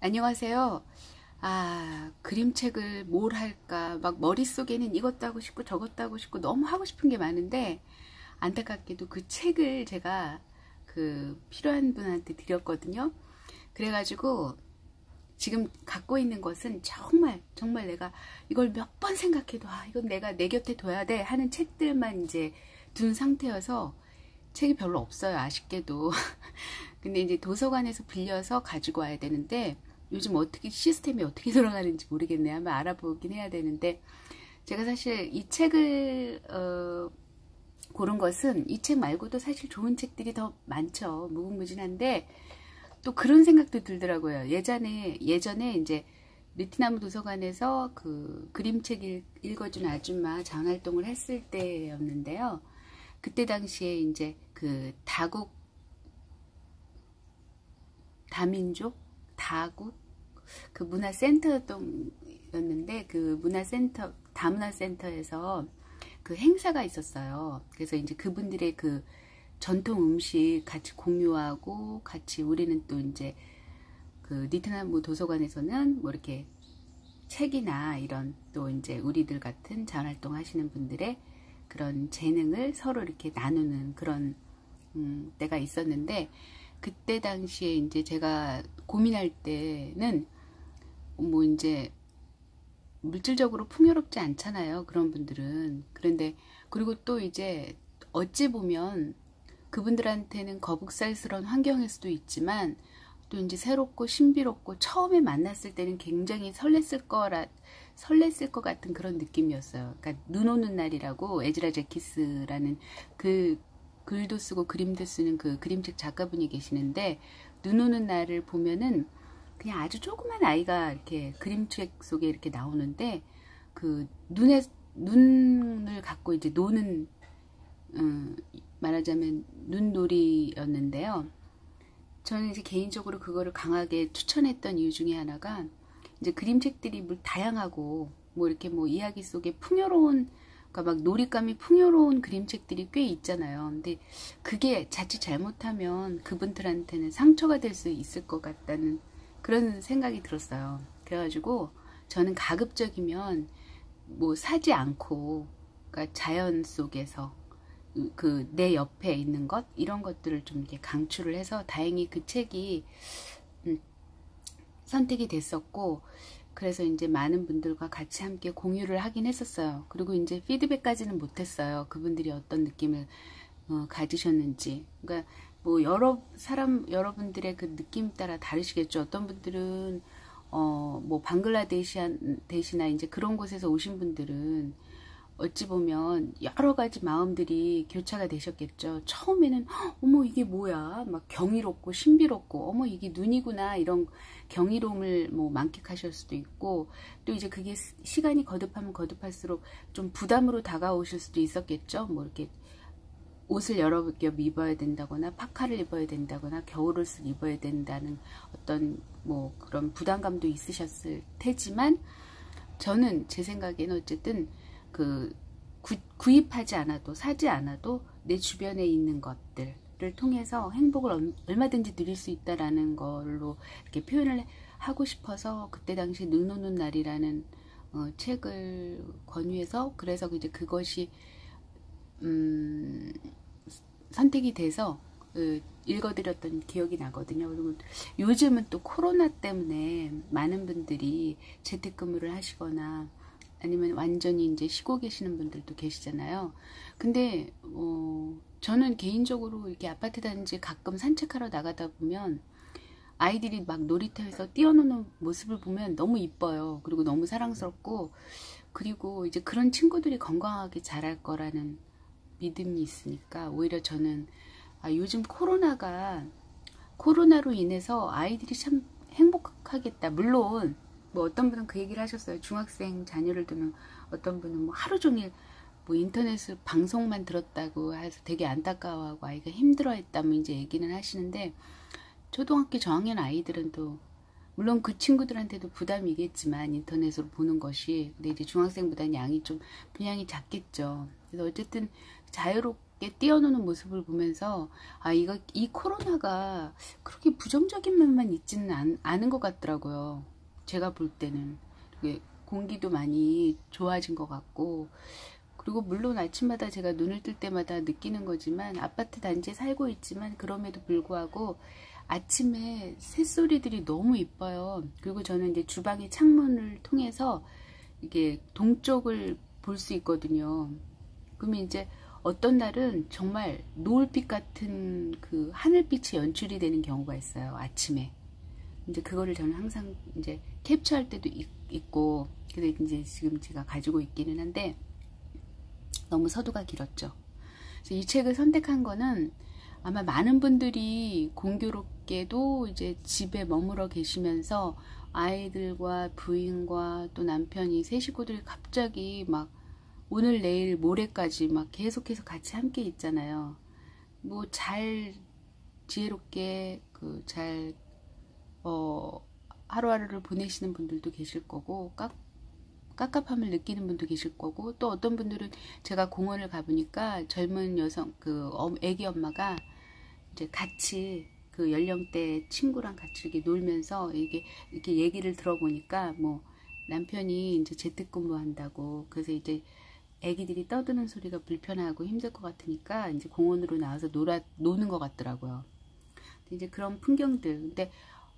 안녕하세요. 그림책을 뭘 할까? 막 머릿속에는 이것도 하고 싶고 저것도 하고 싶고 너무 하고 싶은 게 많은데 안타깝게도 그 책을 제가 필요한 분한테 드렸거든요. 그래가지고 지금 갖고 있는 것은 정말 내가 이걸 몇 번 생각해도 이건 내가 내 곁에 둬야 돼 하는 책들만 이제 둔 상태여서 책이 별로 없어요. 아쉽게도. 근데 이제 도서관에서 빌려서 가지고 와야 되는데 요즘 어떻게 시스템이 어떻게 돌아가는지 모르겠네. 한번 알아보긴 해야 되는데 제가 사실 이 책을 고른 것은 이 책 말고도 사실 좋은 책들이 더 많죠. 무궁무진한데 또 그런 생각도 들더라고요. 예전에 이제 느티나무 도서관에서 그림책 읽어준 아줌마 자원활동을 했을 때였는데요. 그때 당시에 이제 다민족 다국 문화센터였는데 다문화센터에서 행사가 있었어요. 그래서 이제 그분들의 전통 음식 같이 공유하고 같이 우리는 또 이제 니트나무 도서관에서는 뭐 이렇게 책이나 이런 또 이제 우리들 같은 자원활동 하시는 분들의 그런 재능을 서로 이렇게 나누는 그런 때가 있었는데 그때 당시에 이제 제가 고민할 때는 뭐 이제 물질적으로 풍요롭지 않잖아요. 그런 분들은. 그런데 그리고 또 이제 어찌 보면 그분들한테는 거북살스러운 환경일 수도 있지만 또 이제 새롭고 신비롭고 처음에 만났을 때는 굉장히 설렜을 것 같은 그런 느낌이었어요. 그러니까 눈 오는 날이라고 에즈라 제키스라는 글도 쓰고 그림도 쓰는 그림책 작가분이 계시는데 눈 오는 날을 보면은 그냥 아주 조그만 아이가 이렇게 그림책 속에 이렇게 나오는데 눈을 갖고 이제 노는 말하자면 눈놀이였는데요. 저는 이제 개인적으로 그거를 강하게 추천했던 이유 중에 하나가 이제 그림책들이 다양하고 뭐 이렇게 뭐 이야기 속에 풍요로운 그러니까 막 놀잇감이 풍요로운 그림책들이 꽤 있잖아요. 근데 그게 자칫 잘못하면 그분들한테는 상처가 될 수 있을 것 같다는 그런 생각이 들었어요. 그래가지고 저는 가급적이면 뭐 사지 않고 그러니까 자연 속에서 내 옆에 있는 것 이런 것들을 좀 이렇게 강추를 해서 다행히 그 책이 선택이 됐었고 그래서 이제 많은 분들과 같이 함께 공유를 하긴 했었어요. 그리고 이제 피드백까지는 못했어요. 그분들이 어떤 느낌을 가지셨는지. 그러니까 뭐 여러분들의 그 느낌 따라 다르시겠죠. 어떤 분들은 뭐 방글라데시나 이제 그런 곳에서 오신 분들은 어찌 보면 여러 가지 마음들이 교차가 되셨겠죠. 처음에는 어머 이게 뭐야 막 경이롭고 신비롭고 어머 이게 눈이구나 이런 경이로움을 뭐 만끽하실 수도 있고 또 이제 그게 시간이 거듭하면 거듭할수록 좀 부담으로 다가오실 수도 있었겠죠. 뭐 이렇게 옷을 여러 겹 입어야 된다거나 파카를 입어야 된다거나 겨울옷을 입어야 된다는 어떤 뭐 그런 부담감도 있으셨을 테지만 저는 제 생각에는 어쨌든 구입하지 않아도 사지 않아도 내 주변에 있는 것들을 통해서 행복을 얼마든지 누릴 수 있다라는 걸로 이렇게 표현을 하고 싶어서 그때 당시 눈 오는 날이라는 책을 권유해서 그래서 이제 그것이 선택이 돼서 읽어드렸던 기억이 나거든요. 그리고 요즘은 또 코로나 때문에 많은 분들이 재택근무를 하시거나 아니면 완전히 이제 쉬고 계시는 분들도 계시잖아요. 근데 저는 개인적으로 이렇게 아파트 단지 가끔 산책하러 나가다 보면 아이들이 막 놀이터에서 뛰어노는 모습을 보면 너무 이뻐요. 그리고 너무 사랑스럽고 그리고 이제 그런 친구들이 건강하게 자랄 거라는 믿음이 있으니까 오히려 저는 요즘 코로나로 인해서 아이들이 참 행복하겠다. 물론 뭐 어떤 분은 그 얘기를 하셨어요. 중학생 자녀를 두는 어떤 분은 뭐 하루 종일 뭐 인터넷을 방송만 들었다고 해서 되게 안타까워하고 아이가 힘들어했다 뭐 이제 얘기는 하시는데 초등학교 저학년 아이들은 또 물론 그 친구들한테도 부담이겠지만 인터넷으로 보는 것이 근데 이제 중학생보다는 분량이 작겠죠. 그래서 어쨌든 자유롭게 자유롭게 뛰어노는 모습을 보면서 이 코로나가 그렇게 부정적인 면만 있지는 않은 것 같더라고요. 제가 볼 때는 공기도 많이 좋아진 것 같고, 그리고 물론 아침마다 제가 눈을 뜰 때마다 느끼는 거지만 아파트 단지에 살고 있지만 그럼에도 불구하고 아침에 새소리들이 너무 이뻐요. 그리고 저는 이제 주방의 창문을 통해서 이게 동쪽을 볼 수 있거든요. 그러면 이제 어떤 날은 정말 노을빛 같은 그 하늘빛이 연출이 되는 경우가 있어요. 아침에. 이제 그거를 저는 항상 이제 캡처할 때도 있고, 그래서 이제 지금 제가 가지고 있기는 한데 너무 서두가 길었죠. 그래서 이 책을 선택한 거는 아마 많은 분들이 공교롭게도 이제 집에 머물러 계시면서 아이들과 부인과 또 남편이 세 식구들이 갑자기 막 오늘 내일 모레까지 막 계속해서 같이 함께 있잖아요. 뭐 잘 지혜롭게 잘 하루하루를 보내시는 분들도 계실 거고 깝깝함을 느끼는 분도 계실 거고, 또 어떤 분들은 제가 공원을 가보니까 젊은 여성 애기 엄마가 이제 같이 그 연령대 친구랑 같이 이렇게 놀면서 이렇게 얘기를 들어보니까 뭐 남편이 이제 재택근무한다고, 그래서 이제 애기들이 떠드는 소리가 불편하고 힘들 것 같으니까 이제 공원으로 나와서 노는 것 같더라고요. 이제 그런 풍경들. 근데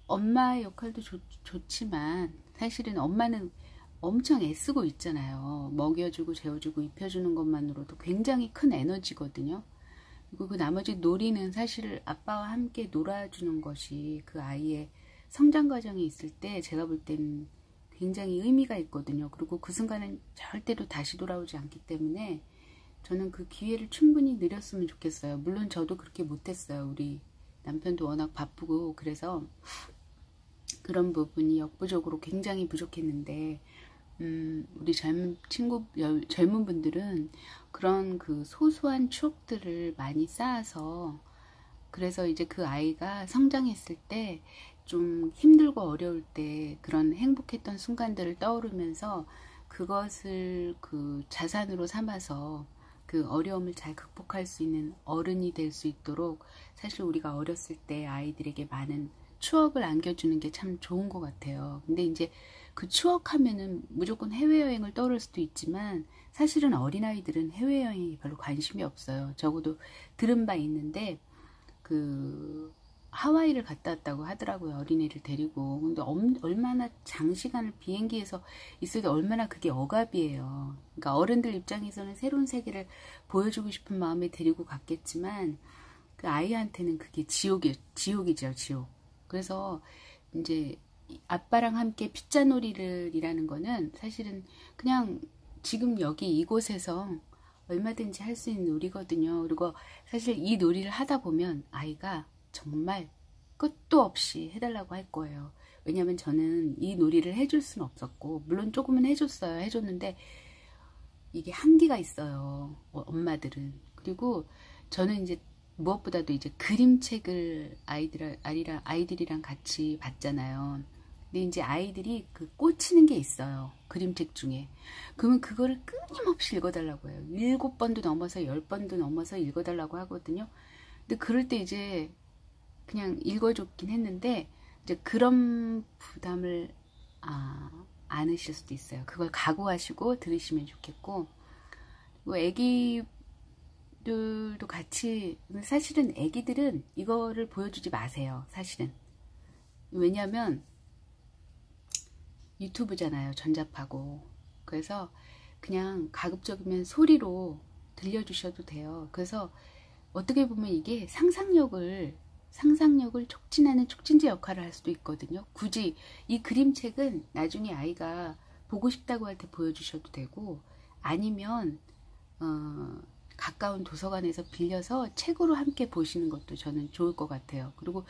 엄마의 역할도 좋지만 사실은 엄마는 엄청 애쓰고 있잖아요. 먹여주고 재워주고 입혀주는 것만으로도 굉장히 큰 에너지거든요. 그리고 그 나머지 놀이는 사실 아빠와 함께 놀아주는 것이 그 아이의 성장 과정에 있을 때 제가 볼 때는 굉장히 의미가 있거든요. 그리고 그 순간은 절대로 다시 돌아오지 않기 때문에 저는 그 기회를 충분히 누렸으면 좋겠어요. 물론 저도 그렇게 못했어요. 우리 남편도 워낙 바쁘고 그래서 그런 부분이 역부족으로 굉장히 부족했는데, 우리 젊은 분들은 그런 그 소소한 추억들을 많이 쌓아서, 그래서 이제 그 아이가 성장했을 때 좀 힘들고 어려울 때 그런 행복했던 순간들을 떠오르면서 그것을 그 자산으로 삼아서 그 어려움을 잘 극복할 수 있는 어른이 될 수 있도록, 사실 우리가 어렸을 때 아이들에게 많은 추억을 안겨주는 게 참 좋은 것 같아요. 근데 이제 그 추억하면은 무조건 해외여행을 떠오를 수도 있지만 사실은 어린아이들은 해외여행에 별로 관심이 없어요. 적어도 들은 바 있는데 그 하와이를 갔다 왔다고 하더라고요. 어린이를 데리고. 근데 얼마나 장시간을 비행기에서 있을 때 얼마나 그게 억압이에요. 그러니까 어른들 입장에서는 새로운 세계를 보여주고 싶은 마음에 데리고 갔겠지만 그 아이한테는 그게 지옥이죠, 지옥. 그래서 이제 아빠랑 함께 핏자놀이를이라는 거는 사실은 그냥 지금 여기 이곳에서 얼마든지 할 수 있는 놀이거든요. 그리고 사실 이 놀이를 하다 보면 아이가 정말 끝도 없이 해달라고 할 거예요. 왜냐면 저는 이 놀이를 해줄 수는 없었고, 물론 조금은 해줬는데 이게 한계가 있어요. 엄마들은. 그리고 저는 이제 무엇보다도 이제 그림책을 아이들이랑 같이 봤잖아요. 근데 이제 아이들이 그 꽂히는 게 있어요. 그림책 중에. 그러면 그거를 끊임없이 읽어달라고 해요. 7번도 넘어서 10번도 넘어서 읽어달라고 하거든요. 근데 그럴 때 이제 그냥 읽어줬긴 했는데 이제 그런 부담을 안으실 수도 있어요. 그걸 각오하시고 들으시면 좋겠고, 뭐 애기들도 같이, 사실은 애기들은 이거를 보여주지 마세요. 사실은. 왜냐면 유튜브잖아요. 전자파고. 그래서 그냥 가급적이면 소리로 들려주셔도 돼요. 그래서 어떻게 보면 이게 상상력을 촉진하는 촉진제 역할을 할 수도 있거든요. 굳이 이 그림책은 나중에 아이가 보고 싶다고 할 때 보여주셔도 되고, 아니면 가까운 도서관에서 빌려서 책으로 함께 보시는 것도 저는 좋을 것 같아요. 그리고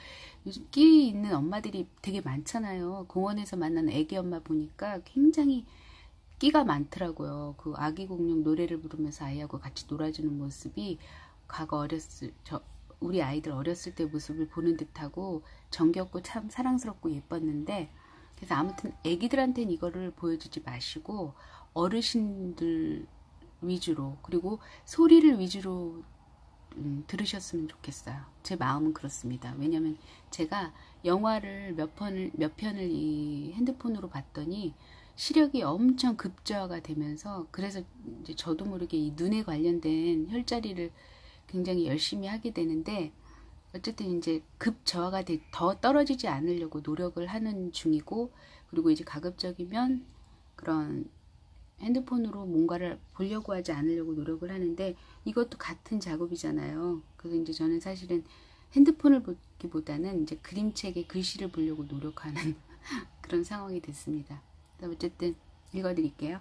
요즘 끼 있는 엄마들이 되게 많잖아요. 공원에서 만나는 애기 엄마 보니까 굉장히 끼가 많더라고요. 그 아기 공룡 노래를 부르면서 아이하고 같이 놀아주는 모습이 과거 우리 아이들 어렸을 때 모습을 보는 듯하고 정겹고 참 사랑스럽고 예뻤는데, 그래서 아무튼 애기들한테는 이거를 보여주지 마시고 어르신들 위주로, 그리고 소리를 위주로 들으셨으면 좋겠어요. 제 마음은 그렇습니다. 왜냐면 제가 영화를 몇 편을 이 핸드폰으로 봤더니 시력이 엄청 급저하가 되면서, 그래서 이제 저도 모르게 이 눈에 관련된 혈자리를 굉장히 열심히 하게 되는데, 어쨌든 이제 급저하가 더 떨어지지 않으려고 노력을 하는 중이고, 그리고 이제 가급적이면 그런 핸드폰으로 뭔가를 보려고 하지 않으려고 노력을 하는데, 이것도 같은 작업이잖아요. 그래서 이제 저는 사실은 핸드폰을 보기보다는 이제 그림책에 글씨를 보려고 노력하는 그런 상황이 됐습니다. 어쨌든 읽어드릴게요.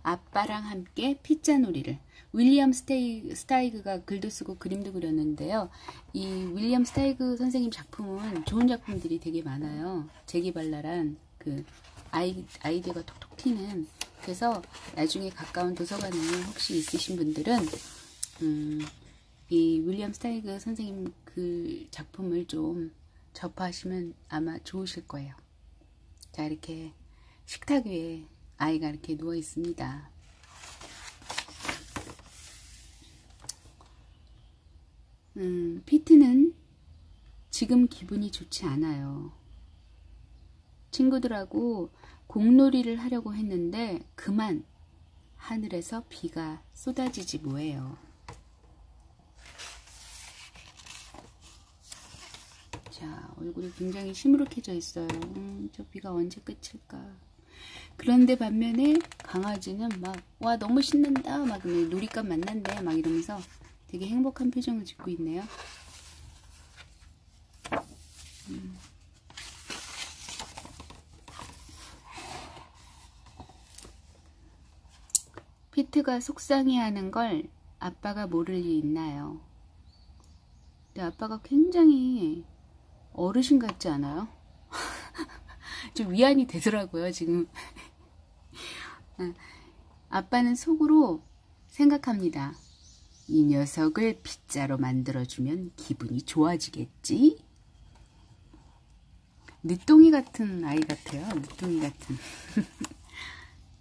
아빠랑 함께 피자놀이를. 윌리엄 스타이그가 글도 쓰고 그림도 그렸는데요. 이 윌리엄 스타이그 선생님 작품은 좋은 작품들이 되게 많아요. 재기발랄한 그 아이디어가 톡톡 튀는. 그래서 나중에 가까운 도서관에 혹시 있으신 분들은 이 윌리엄 스타이그 선생님 그 작품을 좀 접하시면 아마 좋으실 거예요. 자, 이렇게 식탁 위에 아이가 이렇게 누워 있습니다. 피트는 지금 기분이 좋지 않아요. 친구들하고 공놀이를 하려고 했는데 그만 하늘에서 비가 쏟아지지 뭐예요. 자, 얼굴이 굉장히 시무룩해져 있어요. 저 비가 언제 끝일까. 그런데 반면에 강아지는 막, 와, 너무 신난다, 막 놀잇감 만난대, 막 이러면서 되게 행복한 표정을 짓고 있네요. 피트가 속상해하는 걸 아빠가 모를 리 있나요? 근데 아빠가 굉장히 어르신 같지 않아요? 좀 위안이 되더라고요, 지금. 아빠는 속으로 생각합니다. 이 녀석을 피자로 만들어주면 기분이 좋아지겠지? 늦둥이 같은 아이 같아요. 늦둥이 같은.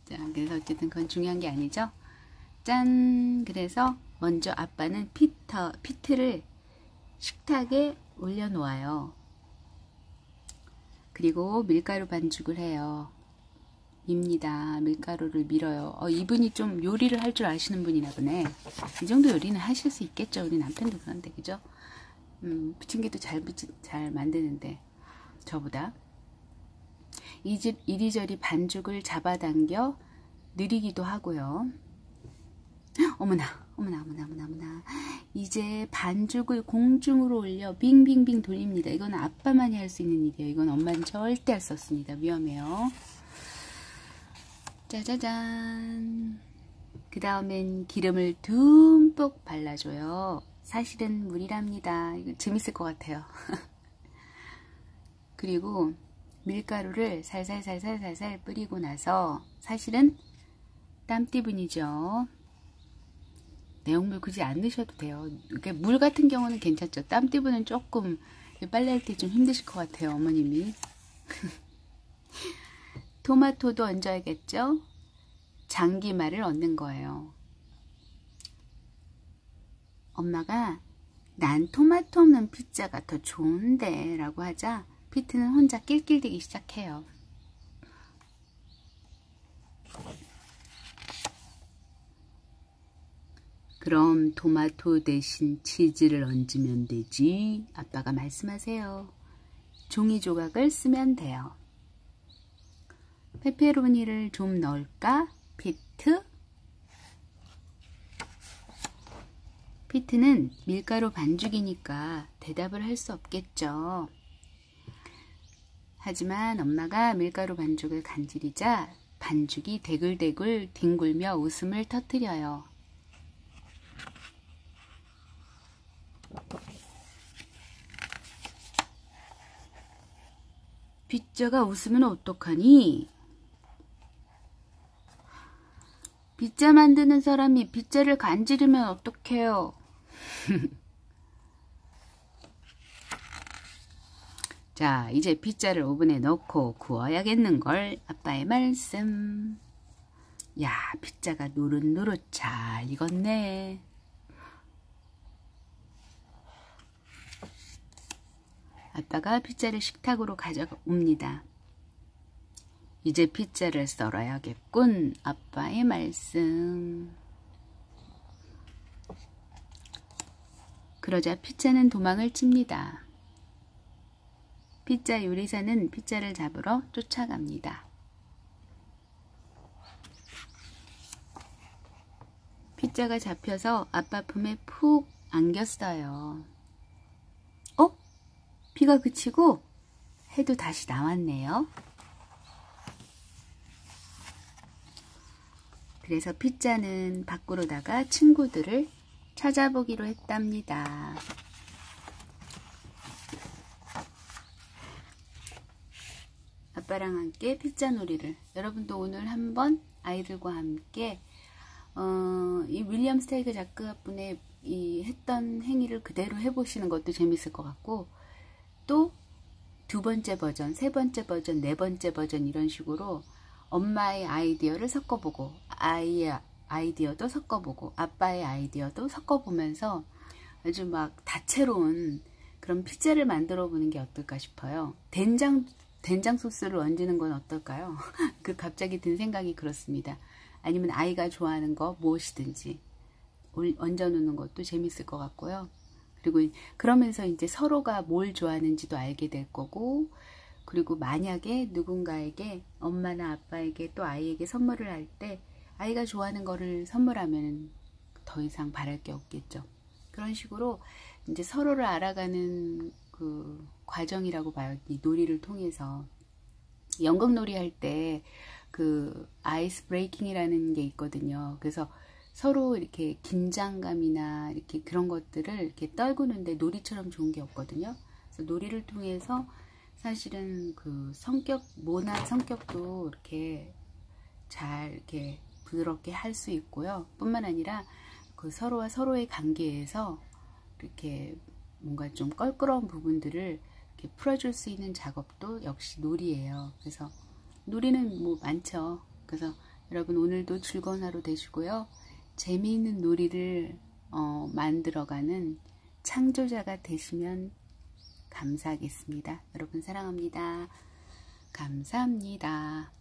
자, 그래서 어쨌든 그건 중요한 게 아니죠. 짠! 그래서 먼저 아빠는 피트를 식탁에 올려놓아요. 그리고 밀가루 반죽을 해요. 밉니다. 밀가루를 밀어요. 이분이 좀 요리를 할 줄 아시는 분이나 보네. 이 정도 요리는 하실 수 있겠죠. 우리 남편도 그런데, 그죠? 부침개도 잘 만드는데, 저보다. 이리저리 반죽을 잡아당겨 느리기도 하고요. 어머나. 이제 반죽을 공중으로 올려 빙빙빙 돌립니다. 이건 아빠만이 할 수 있는 일이에요. 이건 엄마는 절대 할 수 없습니다. 위험해요. 짜자잔. 그 다음엔 기름을 듬뿍 발라줘요. 사실은 물이랍니다. 이거 재밌을 것 같아요. 그리고 밀가루를 살살살살살살 뿌리고 나서, 사실은 땀띠분이죠. 내용물 굳이 안 넣으셔도 돼요. 그러니까 물 같은 경우는 괜찮죠. 땀띠분은 조금 빨래할 때 좀 힘드실 것 같아요, 어머님이. 토마토도 얹어야겠죠. 장기말을 얻는 거예요. 엄마가 난 토마토 없는 피자가 더 좋은데 라고 하자 피트는 혼자 낄낄대기 시작해요. 그럼 토마토 대신 치즈를 얹으면 되지. 아빠가 말씀하세요. 종이 조각을 쓰면 돼요. 페페로니를 좀 넣을까? 피트? 피트는 밀가루 반죽이니까 대답을 할 수 없겠죠. 하지만 엄마가 밀가루 반죽을 간지리자 반죽이 대굴대굴 뒹굴며 웃음을 터뜨려요. 피자가 웃으면 어떡하니? 피자 만드는 사람이 피자를 간지르면 어떡해요? 자, 이제 피자를 오븐에 넣고 구워야겠는걸. 아빠의 말씀. 야, 피자가 노릇노릇 잘 익었네. 아빠가 피자를 식탁으로 가져옵니다. 이제 피자를 썰어야겠군. 아빠의 말씀. 그러자 피자는 도망을 칩니다. 피자 요리사는 피자를 잡으러 쫓아갑니다. 피자가 잡혀서 아빠 품에 푹 안겼어요. 비가 그치고 해도 다시 나왔네요. 그래서 피자는 밖으로 나가 친구들을 찾아보기로 했답니다. 아빠랑 함께 피자 놀이를, 여러분도 오늘 한번 아이들과 함께 이 윌리엄 스테이크 작가분의 이 했던 행위를 그대로 해보시는 것도 재밌을 것 같고, 또 두 번째 버전, 세 번째 버전, 네 번째 버전 이런 식으로 엄마의 아이디어를 섞어보고, 아이의 아이디어도 섞어보고, 아빠의 아이디어도 섞어보면서 아주 막 다채로운 그런 피자를 만들어 보는 게 어떨까 싶어요. 된장 소스를 얹는 건 어떨까요? 그 갑자기 든 생각이 그렇습니다. 아니면 아이가 좋아하는 거 무엇이든지 얹어 놓는 것도 재밌을 것 같고요. 그리고 그러면서 이제 서로가 뭘 좋아하는지도 알게 될 거고, 그리고 만약에 누군가에게, 엄마나 아빠에게 또 아이에게 선물을 할 때 아이가 좋아하는 거를 선물하면 더 이상 바랄 게 없겠죠. 그런 식으로 이제 서로를 알아가는 그 과정이라고 봐요. 이 놀이를 통해서. 연극놀이 할 때 그 아이스 브레이킹이라는 게 있거든요. 그래서 서로 이렇게 긴장감이나 이렇게 그런 것들을 이렇게 떨구는데 놀이처럼 좋은 게 없거든요. 그래서 놀이를 통해서 사실은 그 모난 성격도 이렇게 잘 이렇게 부드럽게 할 수 있고요. 뿐만 아니라 그 서로와 서로의 관계에서 이렇게 뭔가 좀 껄끄러운 부분들을 이렇게 풀어줄 수 있는 작업도 역시 놀이예요. 그래서 놀이는 뭐 많죠. 그래서 여러분 오늘도 즐거운 하루 되시고요. 재미있는 놀이를 만들어가는 창조자가 되시면 감사하겠습니다. 여러분 사랑합니다. 감사합니다.